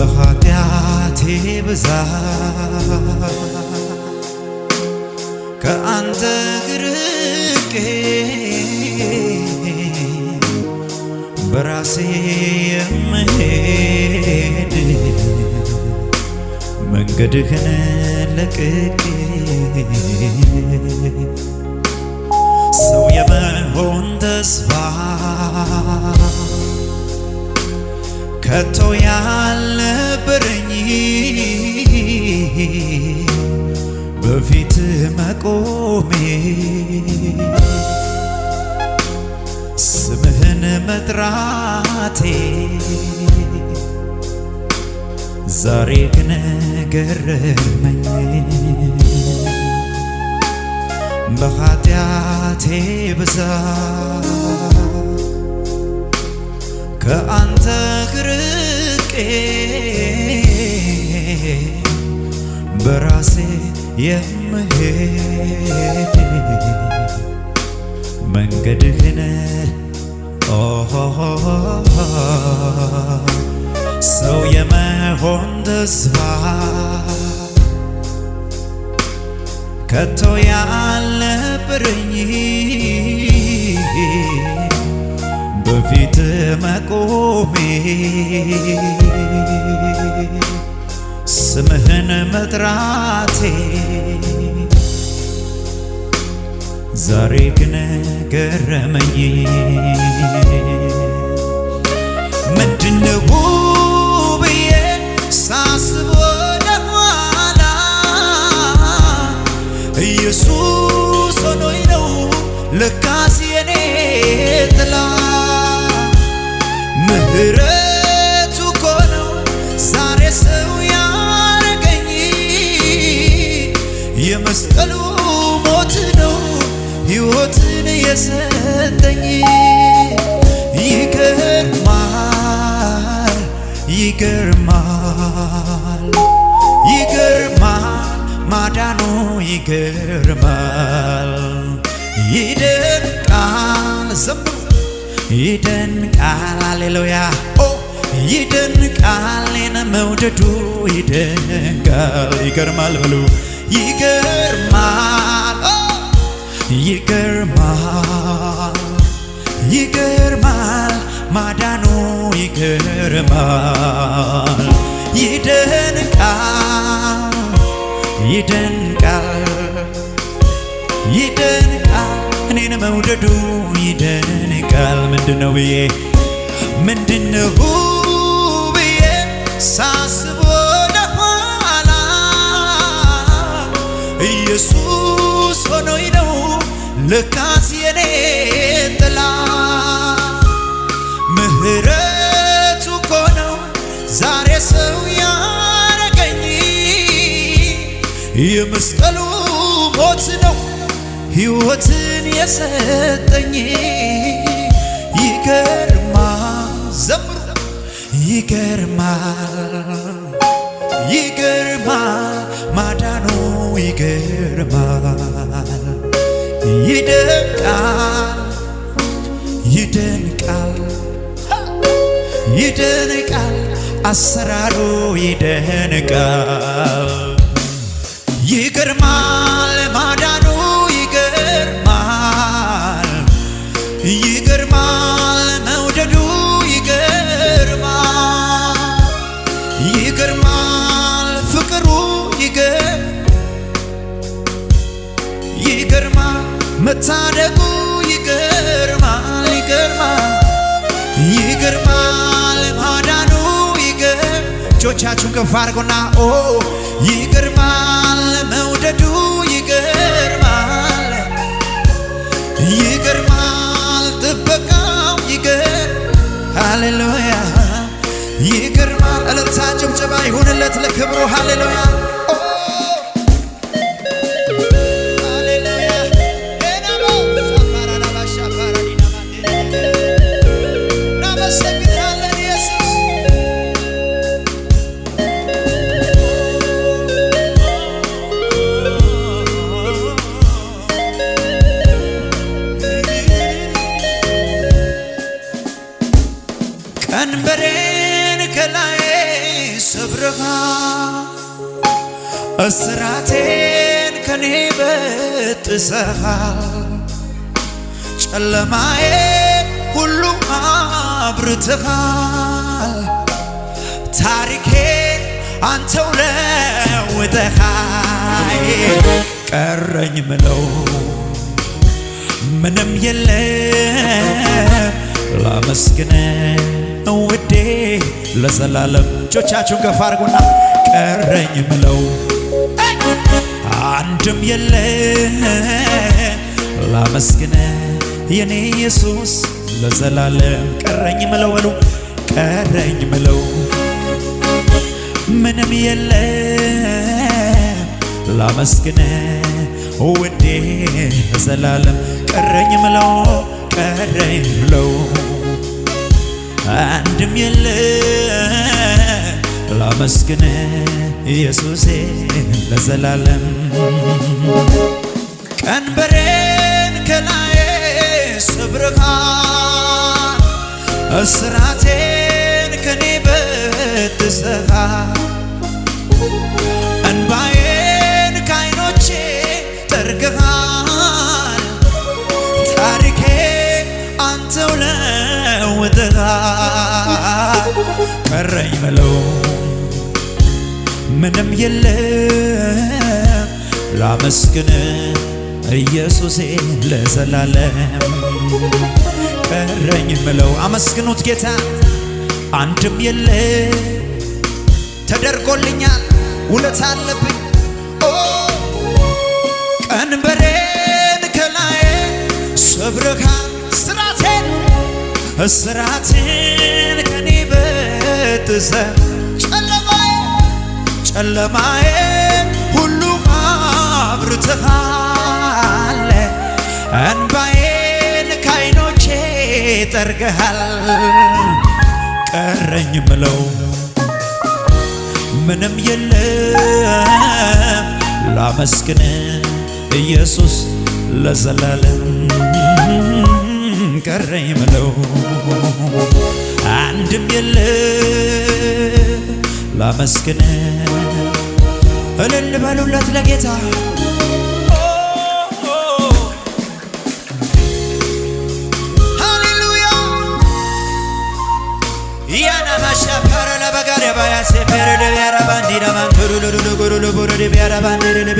በኃጢአቴ ብዛት ከአንተ ርቄ በራሴ የምሄድ መንገድህን ለቅቄ ሰው የመሆን ተስፋ ከቶ ያልነበረኝ በፊት መቆሜ ስምህን መጥራቴ ዛሬ ግን ገረመኝ። በኃጢአቴ ብዛት ከአንተ ርቄ በራሴ የምሄድ መንገድህን ሰው የመሆን ተስፋ ከቶ ያልነበረኝ በፊት መቆሜ ስምህን መጥራቴ ዛሬ ግን ገረመኝ። ምንድነው ብዬ ሳስብ ወደ ኋላ ኢየሱስ ሆኖኝ ነው ለካስ የኔ ጥላ ምህረቱ እኮ ነው ዛሬ ሰው ያረገኝ የመስቀሉ ሞት ነው ሕይወትን የሰጠኝ። ይገርማል ይገርማል ይገርማል ማዳኑ ይገርማል ይደንቃል ዘምሩ ይደንቃል ሃሌሉያ ይደንቃል የኔ መውደዱ ይደንቃል ይገርማል በሉ ይገርማል ይገርማል ይገርማል ማዳኑ ይገርማል ይደንቃል ይደንቃል ይደንቃል እኔን መውደዱ ይደንቃል። ምንድነው ብዬ ሳስብ ወደ ኋላ ኢየሱስ ሆኖኝ ነው ለካስ የኔ ጥላ ምህረቱ እኮ ነው ዛሬ ሰው ያረገኝ የመስቀሉ ሞት ነው ሕይወትን የሰጠኝ። ይገርማል ዘምሩ ይገርማል ይገርማል ማዳኑ ይገርማል ይደንቃል ይደንቃል ይደንቃል አሰራሩ ይደንቃል ይገርማል ማዳኑ ይገርማል ይገርማል መውደዱ ይገርማል ይገርማል ፍቅሩ ይገርማል መታደጉ ይገርማል ይገርማል ይገርማል ማዳኑ እጆቻችሁን ከፍ አድርጉና ይገርማል መውደዱ ይገርማል ይገርማል ጥበቃው ሃሌሉያ ይገርማል። እልልታ ጭብጨባ ይሁንለት ለክብሩ ሃሌሉያ ቀንበሬን ከላይ ሰብረሃል እስራቴን ከኔ በጥሰሃል ጨለማዬ ሁሉ አብርተሃል ታሪኬን አንተው ለውጠሃል ቀረኝ ምለው ምንም የለም ላመስግን ውዴ ለዘላለም እጆቻችሁን ከፍ አድርጉና ቀረኝ ምለው አንድም የለም ላመስግን የኔ ኢየሱስ ለዘላለም ቀረኝ ምለው በሉ ቀረኝ ምለው ምንም የለም ላመስግን ውዴ ለዘላለም ቀረኝ ምለው አንድም የለም ላመስግን ኢየሱሴ ለዘላለም ቀንበሬን ከላዬ ሰብረሃል እስራቴን ከኔ በጥሰሃል እንባዬን ከዓይኖቼ ጠርገሃል ታሪኬ አንተው ለውጠሃል ቀረኝ ምለው ምንም የለም ላመስግን ኢየሱሴ ለዘላለም ቀረኝ ምለው አመስግኑት ጌታ አንድም የለም ተደርጎልኛል ውለታ አለብኝ ቀንበሬን ከላዬ ሰብረሃል እስራቴን ከኔ በጥሰህ ጨለማዬ ሁሉ አብርተሃል እንባዬን ከዓይኖቼ ጠርገሃል ቀረኝ ምለው ምንም የለም ላመስግን ኢየሱስ ለዘላለም ቀረኝ ምለው አንድም የለም ላመስግን እልል በሉለት ለጌታ ሃሌሉያ ያና ማሻፈረ ለበጋር ባያሴ ፐረለ ያራባንዲና ማንቱሩሉሉሉሉሉሉሉሉ ያራባንዲና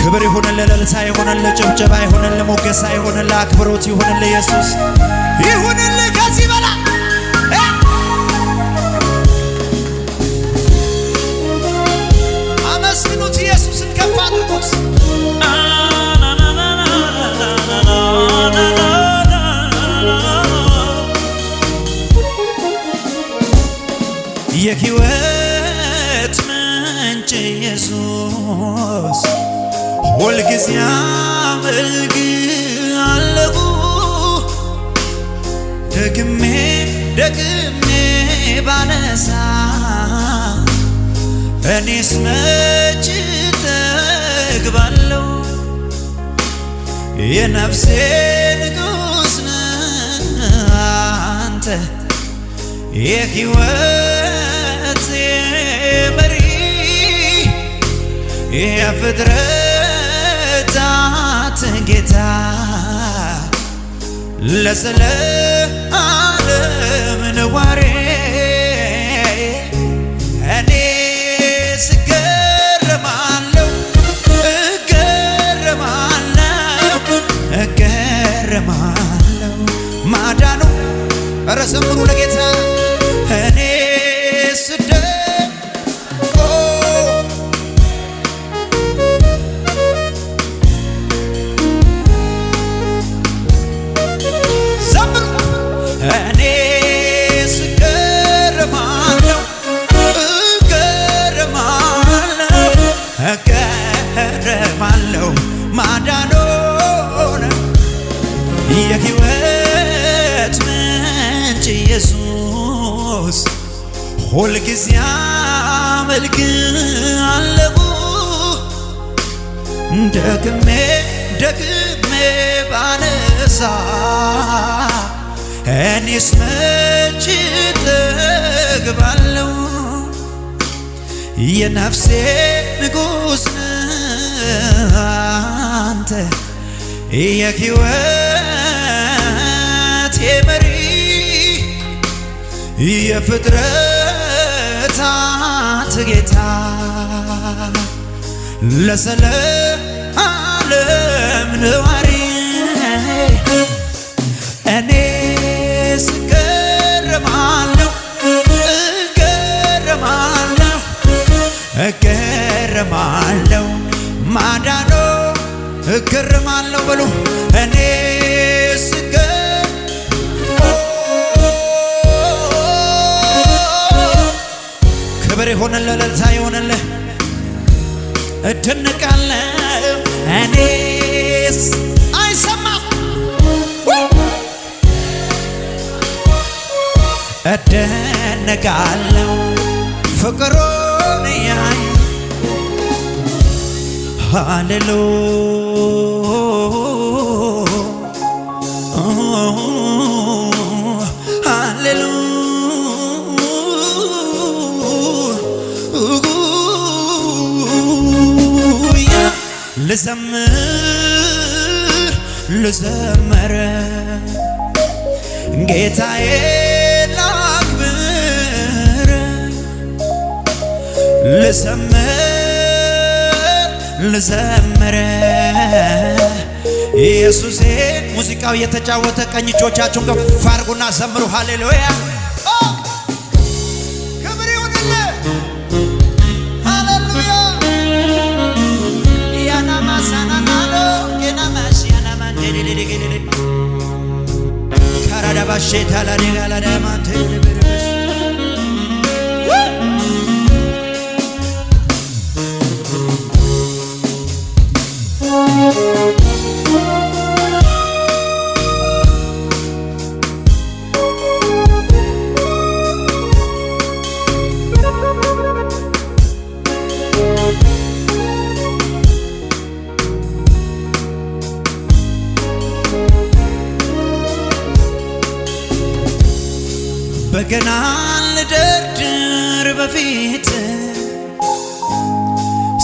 ክብር ይሁንልህ ለልልታ ይሁንልህ ጭብጨባ ይሁንልህ ሞገሳ ይሁንልህ አክብሮት ይሁንልህ ኢየሱስ ይሁንልህ ከዚህ በላይ አመስግኑት ኢየሱስን ከፍ አድርጉት የሕይወት ምንጭ ኢየሱስ ሁልጊዜ አመልክሃለሁ ደግሜ ባነሳ እኔስ መች እጠግባለሁ የነፍሴ ንጉሥ ነህ አንተ የሕይወቴ መሪ የፍጥረታት ጌታ ለዘለዓለም ነዋሪ እኔ እገረማለሁ ማዳኑ ኧረ ዘምሩ ለጌታ እኔ እገረማለሁ ማዳኑን የሕይወት ምንጭ ኢየሱስ ሁልጊዜ አመልክሃለሁ ደግሜ ባነሳ እኔስ መች እጠግባለሁ የነፍሴ ንጉሥ አንተ የሕይወቴ መሪ የፍጥረታት ጌታ ለዘለዓለም ነዋሪ እኔ እገረማለሁ እገረማለሁ ማዳኖ እገረማለሁ በሉ እኔ ክብር ይሆንልህ እልልታ ይሆንልህ እደነቃለሁ እኔስ አይሰማም እደነቃለሁ ፍቅሩን ያይ ሃሌሉያ ልዘምር ጌታዬ ላክብር ልዘምር ኢየሱሴ ሙዚቃው እየተጫወተ ቀኝ እጆቻችሁን ከፍ አድርጉና ዘምሩ ሃሌሉያ ክብር ይሁንልህ ሃሌሉያ ያናማሳናናዶ ገናማሽ ያናማንዴሌሌሌሌ ካራዳባሼ ታላዴጋላዳማንቴ ለበረስ በገና ልደርድር በፊት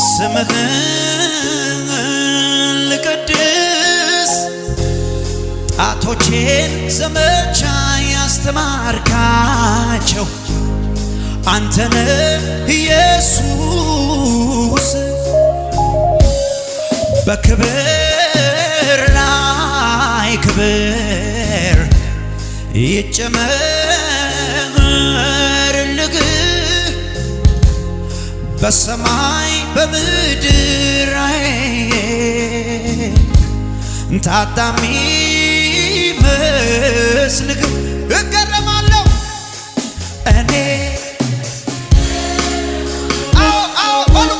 ስምህን ልቀድስ ጣቶቼን ዘመቻ ያስተማርካቸው አንተነ ኢየሱስ በክብር ላይ ክብር ይጨመርልህ በሰማይ በምድር ታዳሚ መስልህ እገረማለሁ እኔ አዎ በሉ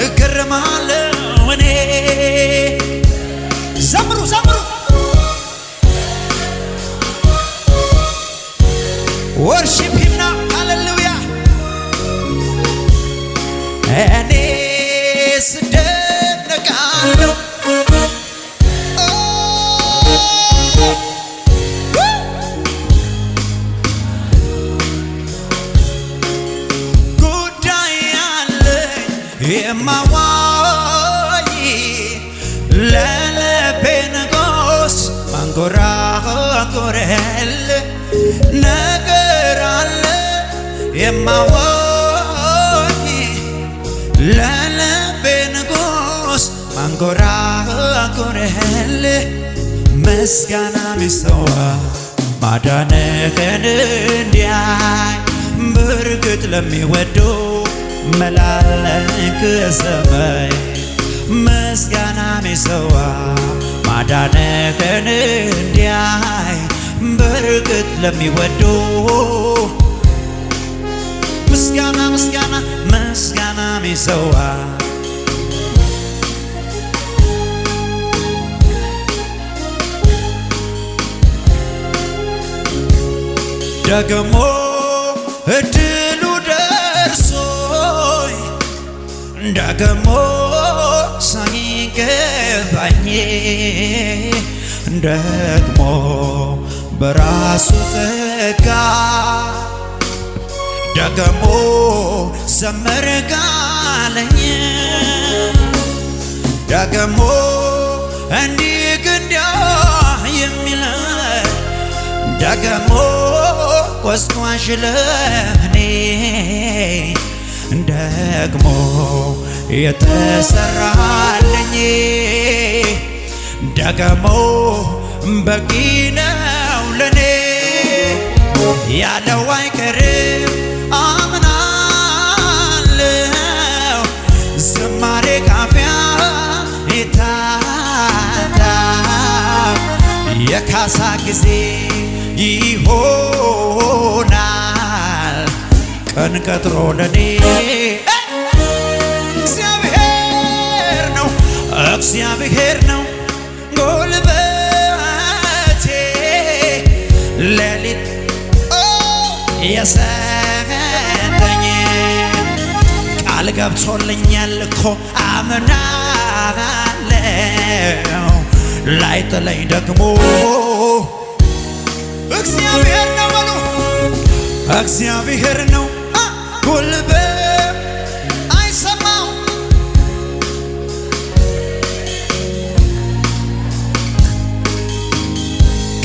እገረማለሁ እኔ ዘምሩ worship him now hallelujah እኔ ስደነቃለሁ የማዋይ ለልቤ ንጉሥ ማንጎራጎሬል ነገር አለ የማዋይ ለልቤ ንጉሥ ማንጎራጎሬል ምስጋና ሚሰዋ ማዳንህን እንዲያይ በርግጥ ለሚወዱ መላለክ ሰማይ ምስጋና ሚሰዋ ማዳንህን እንዲያይ በርግጥ ለሚወዱ ምስጋና ሚሰዋ ደግሞ እድሉ ደርሶኝ ደግሞ ሳይገባኝ ደግሞ በራሱ ጸጋ ደግሞ ዘመር ጋለኝ ደግሞ እንዲህ እንዲያ የሚል ደግሞ ቆስቋሽ ለኔ ደግሞ የተሰራልኝ ደግሞ በቂ ነው ለኔ ያለው አይቀርም አምናለሁ ዝማሬ ካፊያ ይታጣ የካሳ ጊዜ ይሆናል ቀን ቀጥሮ ለኔ እግዚአብሔር ነው ጉልበቴ ሌሊት የሰጠኝ ቃል ገብቶልኛል እኮ አምናለሁ ላይጥለኝ ደግሞ እግዚአብሔር ነው በሉ እግዚአብሔር ነው ጉልበቴ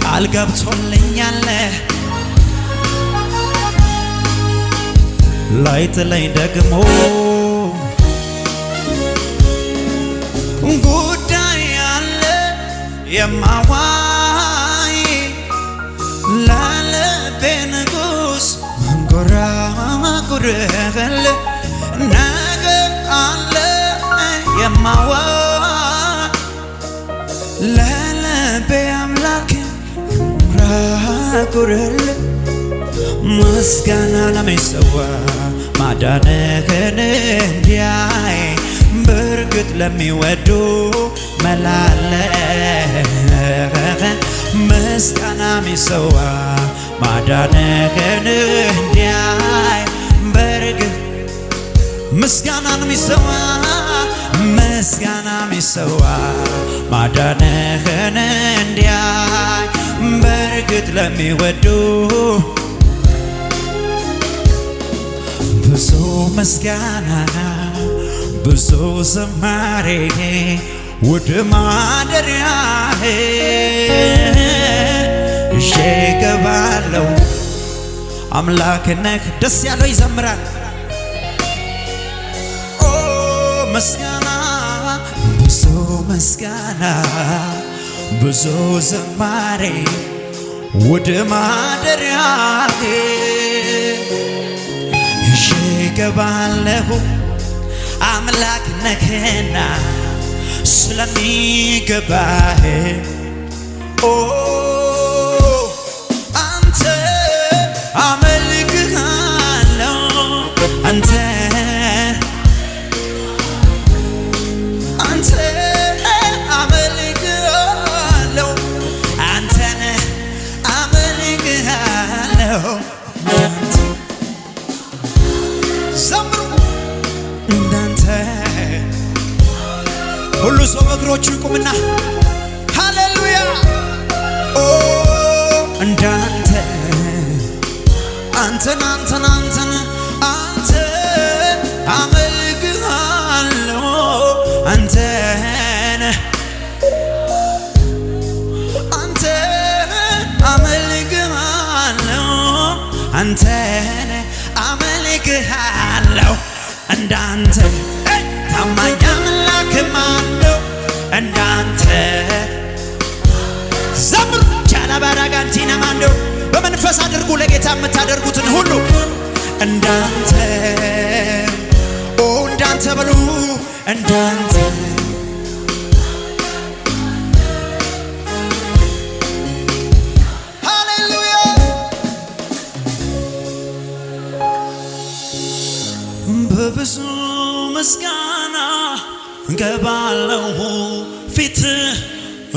ቃል ገብቶልኛል ላይጥለኝ ደግሞ ጉዳይ አለ የማዋይ ለልቤ ንጉሥ መንጎራጉርበል ነገር አለ የማዋይ ለልቤ አምላክ ጉርል ምስጋና ለሚሰዋ ማዳንህን እንዲያይ በርግጥ ለሚወዱ መላለ ምስጋና ሚሰዋ ማዳንህን እንዲያይ በርግጥ ምስጋናን ሚሰዋ ምስጋና ሚሰዋ ማዳንህን እንዲያይ በርግጥ ለሚወዱ ብዙ ምስጋና ብዙ ዝማሬ ወደ ማደሪያህ ይዤ እገባለሁ አምላክ ነህ ደስ ያለው ይዘምራል ምስጋና ብዙ ምስጋና ብዙ ዝማሬ ወደ ማደሪያህ ይዤ እገባለሁ አምላክ ነህና ስለሚገባህ አንተ አመልክሃለሁ አንተ አመልክሃለሁ አንተን አመልክሃለሁ ዘምሩ እንዳንተ ሁሉ ሰው በእግሮቹ ይቁምና ሃሌሉያ እንዳንተ አንተን አንተን አንተን አንተ አመልክሃለሁ አንተን አመልክሃለሁ አንተን አመልክሃለሁ እንዳንተ ታማኝ አምላክ ማን ነው እንዳንተ ዘምሩ ቻላባራጋንቲና ማን ነው በመንፈስ አድርጉ ለጌታ የምታደርጉትን ሁሉ እንዳንተ እንዳንተ በሉ እንዳንተ ሃሌሉያ በብዙ ምስጋና እገባለሁ ፊት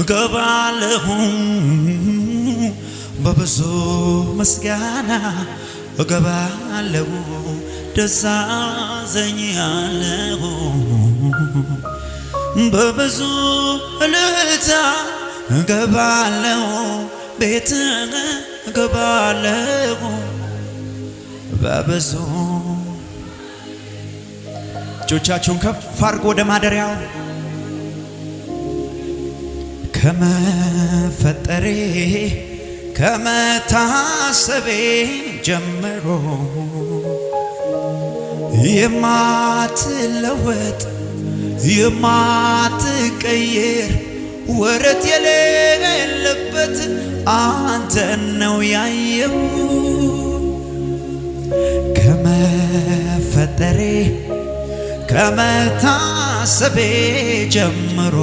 እገባለሁ በብዙ ምስጋና እገባለሁ ደስ አሰኛለሁ በብዙ እልልታ እገባለሁ ቤት እገባለሁ በብዙ እጆቻችሁን ከፍ አድርጎ ወደ ማደሪያው ከመፈጠሬ ከመታሰቤ ጀምሮ የማትለወጥ የማትቀየር ወረት የሌለበት አንተን ነው ያየው ከመፈጠሬ ከመታሰቤ ጀምሮ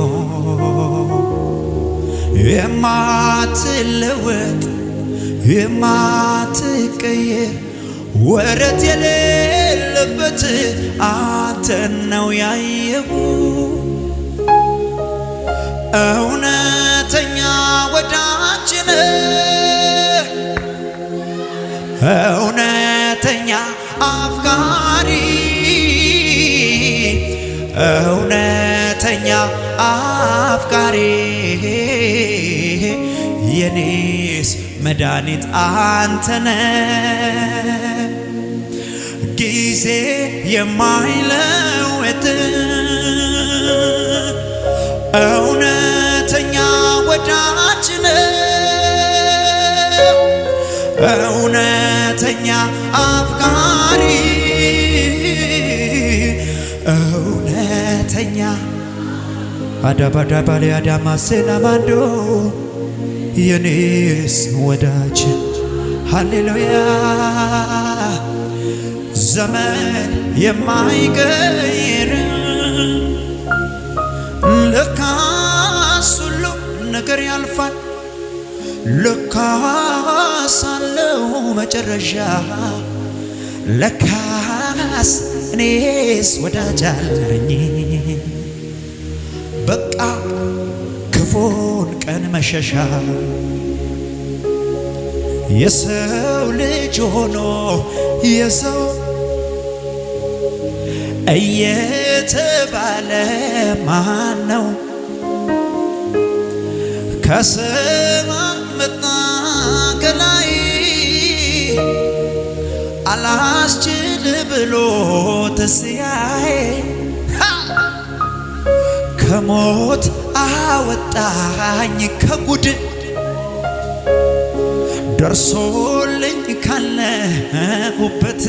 የማትለወጥ የማትቀየር ወረት የሌለበት አንተን ነው ያየው እውነተኛ ወዳጅ ነህ እውነተኛ አፍቃሪ እውነተኛ አፍቃሪ የኔስ መድኃኒት አንተነህ ጊዜ የማይለውጥ እውነተኛ ወዳጅ ነህ እውነተኛ አፍቃሪ እውነተኛ አዳባዳባሌ አዳማሴና ማንዶ የኔስ ወዳጅ ሃሌሉያ ዘመን የማይቀይር ለካስ ሁሉ ነገር ያልፋል ለካስ አለው መጨረሻ ለካስ እኔስ ወዳጅ አለኝ በቃ ክፉን ቀን መሸሻ የሰው ልጅ ሆኖ የሰው እየተባለ ማን ነው ከሰማይ መጣ ከላይ አላስችል ብሎ ተስያዬ ከሞት አወጣኝ ከጉድ ደርሶልኝ ካለሁበት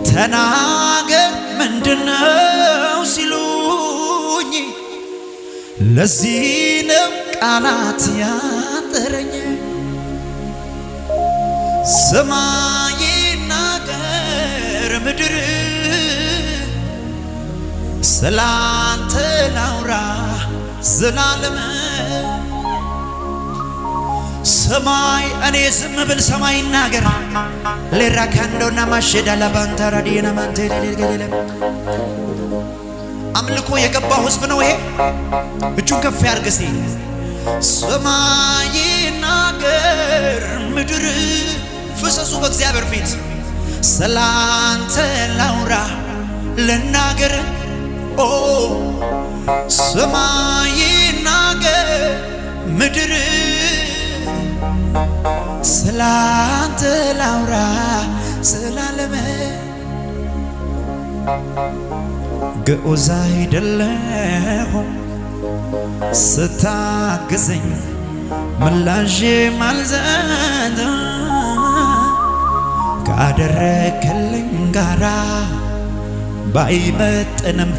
ተናገር ምንድነው ሲሉኝ ለዚህ ነው ቃላት ያጠረኝ ሰማይ ይናገር ምድር ስላንተ ላውራ ዘላለም ሰማይ እኔ ዝም ብል ሰማይ ይናገር ለራካንዶና ማሸዳ ለባንታራ ዲና ማንቴሌሌሌ አምልኮ የገባው ህዝብ ነው ይሄ እጁን ከፍ ያርግ እስቲ ሰማይ ይናገር ምድር ፍሰሱ በእግዚአብሔር ፊት ስላንተ ላውራ ልናገር ኦ ሰማይ ይናገር ምድር ስላንተ ላውራ ዘላለም ግዑዝ አይደለሁም ስታግዘኝ ምላሼ ማልዘን ካደረክልኝ ጋራ ባይመጥንም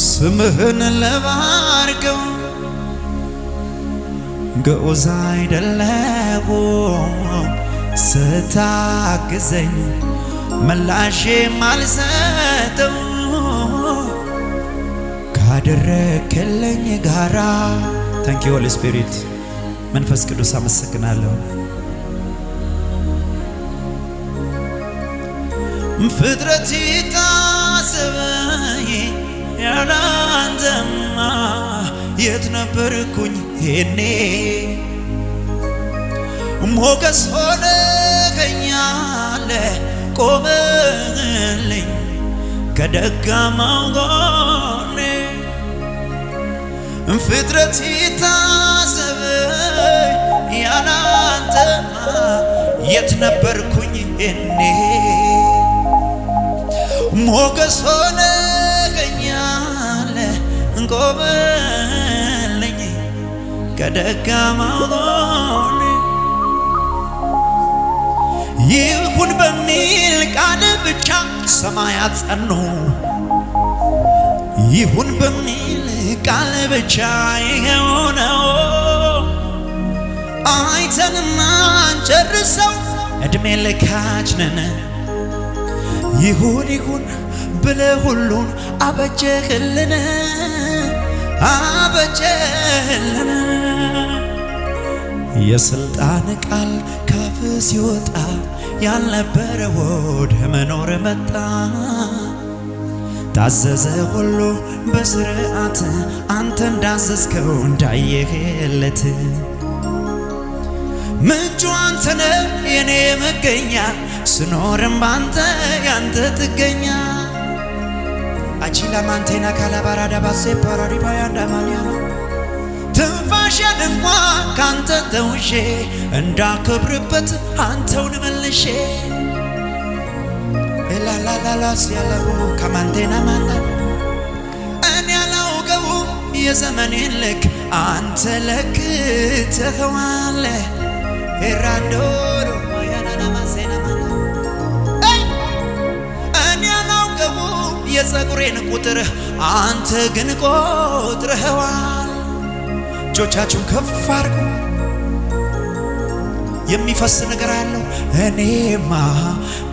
ስምህን ለባርከው ግዑዝ አይደለሁም ስታግዘኝ ምላሼ ማልሰጠው ካደረክልኝ ጋራ ታንክ ዩ ሆሊ ስፒሪት መንፈስ ቅዱስ አመሰግናለሁ ፍጥረት ታሰበኝ ያላንተማ የት ነበርኩኝ ሄኔ ሞገስ ሆነኸኛል ቆመልኝ ከደካማው ጎኔ ፍጥረት ይታዘበኝ ያላንተማ የት ነበርኩኝ እኔ ሞገስ ሆነኸኛል ቆመልኝ ከደካማው ጎኔ ይሁን በሚል ቃል ብቻ ሰማያት ጸኑ ይሁን በሚል ቃል ብቻ የሆነው አይተንማ አንጨርሰው እድሜ ልካችንን ይሁን ይሁን ብለህ ሁሉን አበጀህልን አበጀህልን የስልጣን ቃል ካፍ ሲወጣ ያልነበረ ወደ መኖር መጣ ታዘዘ ሁሉ በስርዓት አንተ እንዳዘዝከው እንዳየህለት ምንጩ አንተ ነህ የኔ መገኛ ስኖርም ባንተ ያንተ ትገኛ አቺላ ማንቴና ካላባራዳ ባሴ ፓራዲ ባያንዳማኒያ ትንፋሽን እንኳን ካንተ ተውሼ እንዳከብርበት አንተውን መልሼ ላላላላ ሲያለሩ ከማንቴና ማንዳ እኔ ያላውቀው የዘመኔን ልክ አንተ ለክተኸዋል ኤራንዶሮ ማያናና ማሴና ማንዳ እኔ ያላውቀው የፀጉሬን ቁጥር አንተ ግን ቆጥረኸዋል እጆቻችሁን ከፍ አድርጉ የሚፈስ ነገር አለው እኔማ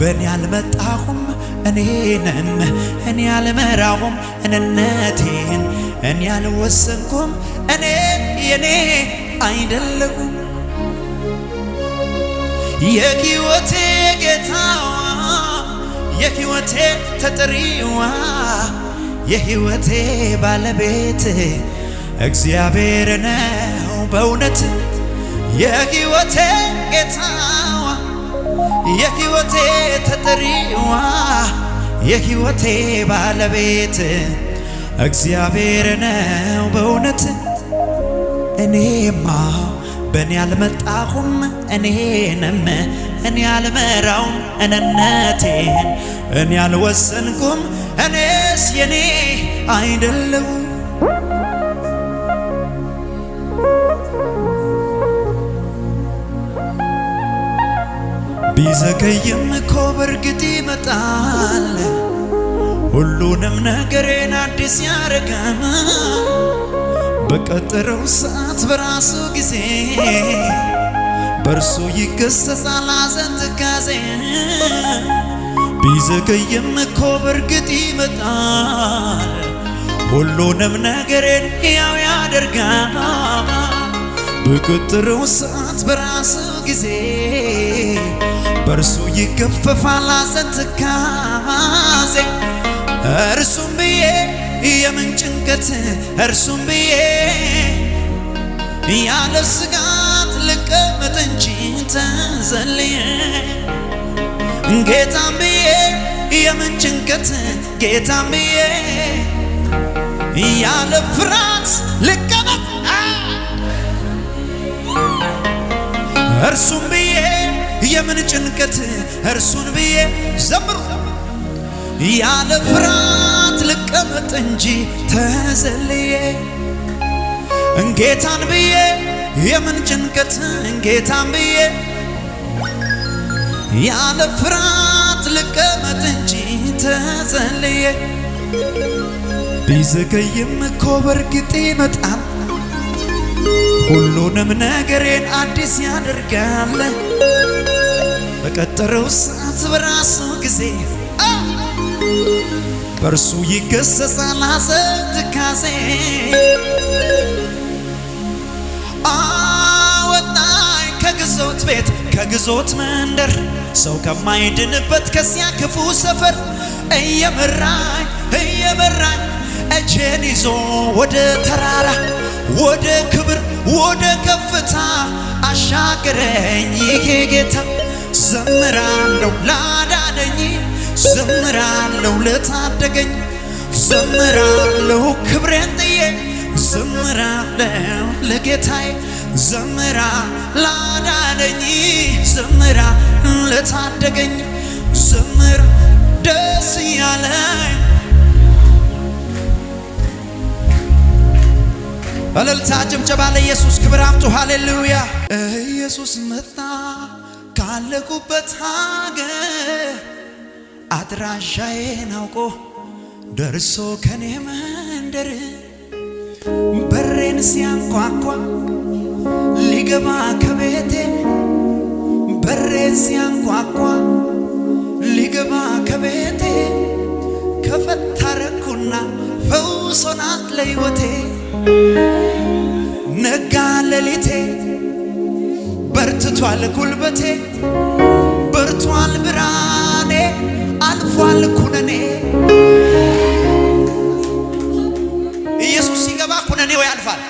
በእኔ አልመጣሁም እኔንን እኔ አልመራሁም እኔነቴን እኔ አልወሰንኩም እኔ የኔ አይደለሁም የሕይወቴ ጌታዋ የሕይወቴ ተጠሪዋ የሕይወቴ ባለቤት እግዚአብሔር ነው በእውነት የሕይወቴ ጌታዋ የሕይወቴ ተጠሪዋ የሕይወቴ ባለቤት እግዚአብሔር ነው በእውነት እኔማ በእኔ አልመጣሁም እኔንም እኔ አልመራውም እኔነቴን እኔ አልወሰንኩም እኔስ የኔ አይደለሁም ቢዘገይም እኮ በእርግጥ ይመጣል ሁሉንም ነገሬን አዲስ ያረጋል በቀጠረው ሰዓት በራሱ ጊዜ በእርሱ ይገሰጻል ሐዘን ትካዜ ቢዘገይም እኮ በእርግጥ ይመጣል ሁሉንም ነገሬን ሕያው ያደርጋል በቀጠረው ሰዓት በራሱ ጊዜ በእርሱ ይገፈፋል ሐዘን ትካዜ እርሱም ብዬ የምን ጭንቀት እርሱም ብዬ ያለ ስጋት ልቀመጥ እንጂ ተዘልዬ ጌታም ብዬ የምን ጭንቀት ጌታም ብዬ ያለ ፍርሃት ልቀመጥ እርሱም ብዬ የምን ጭንቀት እርሱን ብዬ ዘምሩ ያለ ፍርሃት ልቀመጥ እንጂ ተዘልዬ ጌታን ብዬ የምን ጭንቀት ጌታን ብዬ ያለ ፍርሃት ልቀመጥ እንጂ ተዘልዬ ቢዘገይም እኮ በእርግጥ ይመጣል ሁሉንም ነገሬን አዲስ ያደርጋል በቀጠረው ሰዓት በራሱ ጊዜ በእርሱ ይገሰጻል ሐዘን ትካዜ አወጣኝ ከግዞት ቤት ከግዞት መንደር ሰው ከማይድንበት ከዚያ ክፉ ሰፈር እየመራኝ እጄን ይዞ ወደ ተራራ ወደ ክብር ወደ ከፍታ አሻገረኝ ይሄ ጌታ ዘምራለሁ ላዳነኝ ዘምራለሁ ለታደገኝ ዘምራለሁ ክብሬን ጥዬ ዘምራለሁ ለጌታዬ ዘምራ ላዳነኝ ዘምራ ለታደገኝ ዘምር ደስ ያለኝ እልልታ ጭብጨባ ለኢየሱስ ክብር አምጡ ሃሌሉያ ኢየሱስ መጣ ካለኩበት ሀገር አድራሻዬን አውቆ ደርሶ ከኔ መንደር በሬን ሲያንኳኳ ሊገባ ከቤቴ በሬን ሲያንኳኳ ሊገባ ከቤቴ ከፈት አረኩና ፈውስ ሆናት ለሕይወቴ ነጋ ሌሊቴ በርትቷል ጉልበቴ በርቷል ብርሃኔ አልፏል ኩነኔ ኢየሱስ ሲገባ ኩነኔው ያልፋል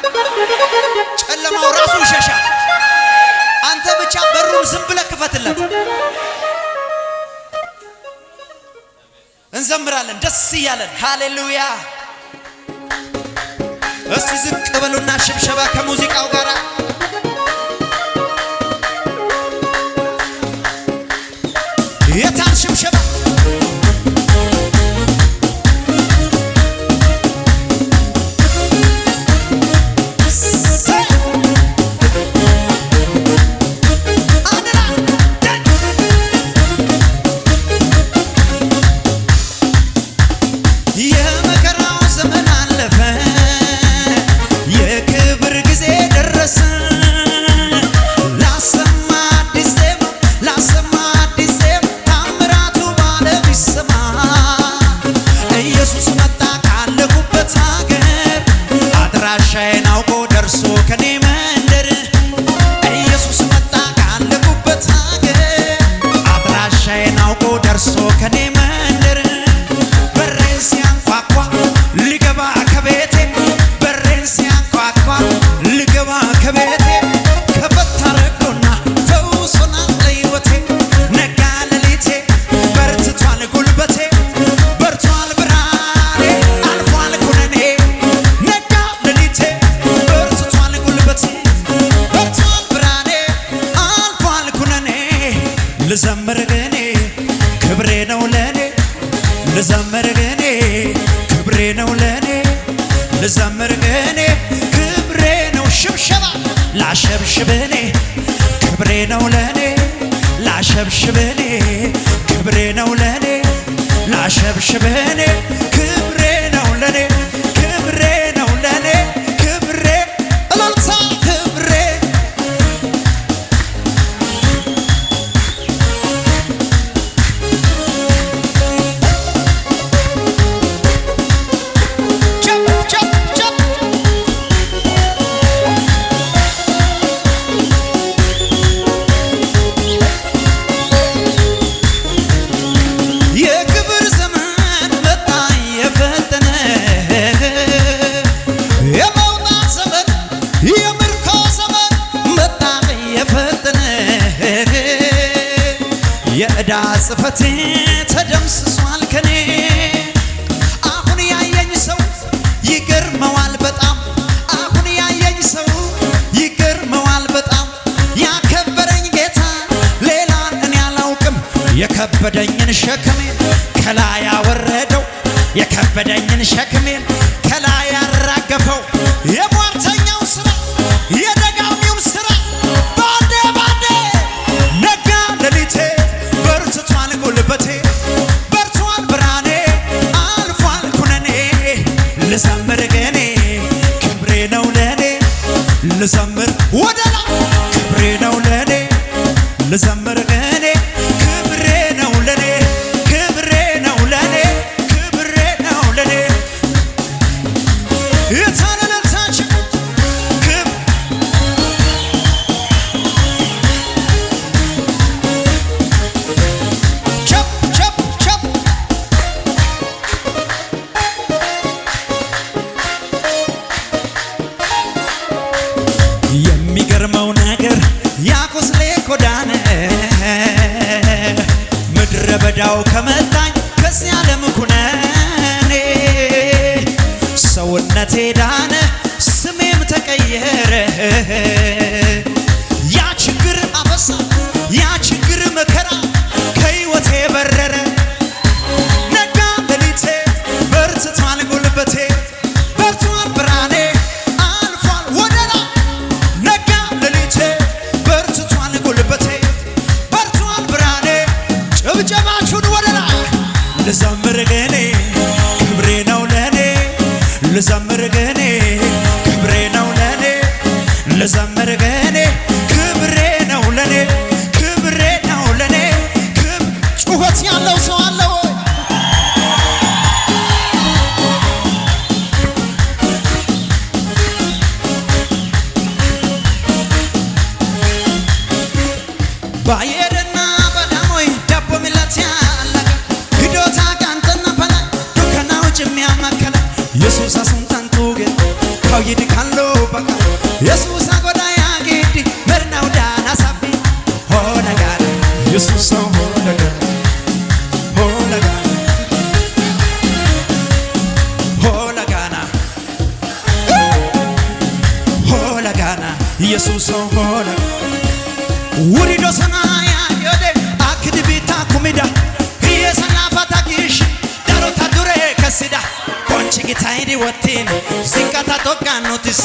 ጨለማው ራሱ ይሸሻል አንተ ብቻ በሩን ዝም ብለህ ክፈትለት እንዘምራለን ደስ እያለን ሃሌሉያ እስቲ ዝቅ በሉና ሽብሸባ ከሙዚቃው ጋር የታን ሽብሸባ አድራሻዬን አውቆ ደርሶ ከኔ መንደር ኢየሱስ መጣ ካለኩበት ሀገር አድራሻዬን አውቆ ደርሶ ከኔ መንደር በሬን ሲያንኳኳ ሊገባ ከቤቴ በሬን ሲያንኳኳ ሊገባ ከቤቴ ከፈት አረኩና ፈውስ ሆናት ለሕይወቴ ነጋ ሌሊቴ በርትቷል ጉልበቴ በርቷል ብርሃኔ አልፏል ኩነኔ ልዘምር ገኔ ክብሬ ነው ለኔ ልዘምር ገኔ ክብሬ ነው ለኔ ልዘምር ገኔ ክብሬ ነው ሽብሸባ ላሸብሽበኔ ክብሬ ነው ለኔ ላሸብሽበኔ ክብሬ ነው ለኔ ላሸብሽበኔ ክብሬ ነው ለኔ ክብሬ ነው ለኔ ክብሬ እልልታ ክብሬ የዕዳ ጽፈቴ ተደምስሷል ከኔ አሁን ያየኝ ሰው ይገርመዋል በጣም አሁን ያየኝ ሰው ይገርመዋል በጣም ያከበረኝ ጌታ ሌላን እኔ አላውቅም የከበደኝን ሸክሜን ከላይ ያወረደው የከበደኝን ሸክሜን ከላይ ያራገፈው የሟርተኛው ስራ የደጋሚውም ስራ ባንዴ ባንዴ ነጋ ሌሊቴ በርትቷል ጉልበቴ በርቷል ብርሃኔ አልፏል ኩነኔ ልዘምር ገኔ ክብሬ ነው ለኔ ልዘምር ወደላ ክብሬ ነው ለኔ ልዘምር ገኔ ክብሬ ነው ለኔ ክብሬ ነው ለኔ ክብሬ ነው ለኔ የታለለታችን የሚገርመው ነገር አካሌ ኮዳነ ምድረ በዳው ከመታኝ ከዚህ ዓለም ኩነኔ ሰውነቴ ዳነ ስሜም ተቀየረ ያ ችግር አበሳ ያ ችግር መከራ ከሕይወቴ በረረ ነጋ ሌሊቴ በርትቷል ጉልበቴ በርቷል ብርሃኔ አልፏል ወደላ ነጋ ሌሊቴ በርትቷል ጉልበቴ በርቷል ብርሃኔ ጭብጨባችሁን ወደላ ልዘምር ገኔ ክብሬ ነው ለኔ ልዘምር ገኔ ክብሬ ነው ለኔ ልዘምር ገኔ ክብሬ ነው ለኔ ክብሬ ነው ለኔ ጩኸት ያለው ሰው አለ ወይ? ባየርና በዳሞይ ዳቦ ሚላት ያለቀ ሂዶታ ቃንተና በላ ዱከና ውጭ የሚያማከለ ኢየሱስ አሱንታንቱ ግን ካውይድ ካሎ በቃ ኢየሱስ አጎዳ ያጌዲ መርናው ዳና ሳቢ ሆነ ጋር ኢየሱስ ነው ሆነ ጋር ሆነ ጋር ሆነ ጋና ሆነ ጋና ኢየሱስ ነው ሆነ ውሪዶ ሰማያ yode አክድ ቢታ ኩሚዳ ኢየሰናፋታ ኪሽ ዳሮታ ዱሬ ከሲዳ ኮንቺ ጊታይዲ ወቲን ሲንካታ ቶቃኖቲስ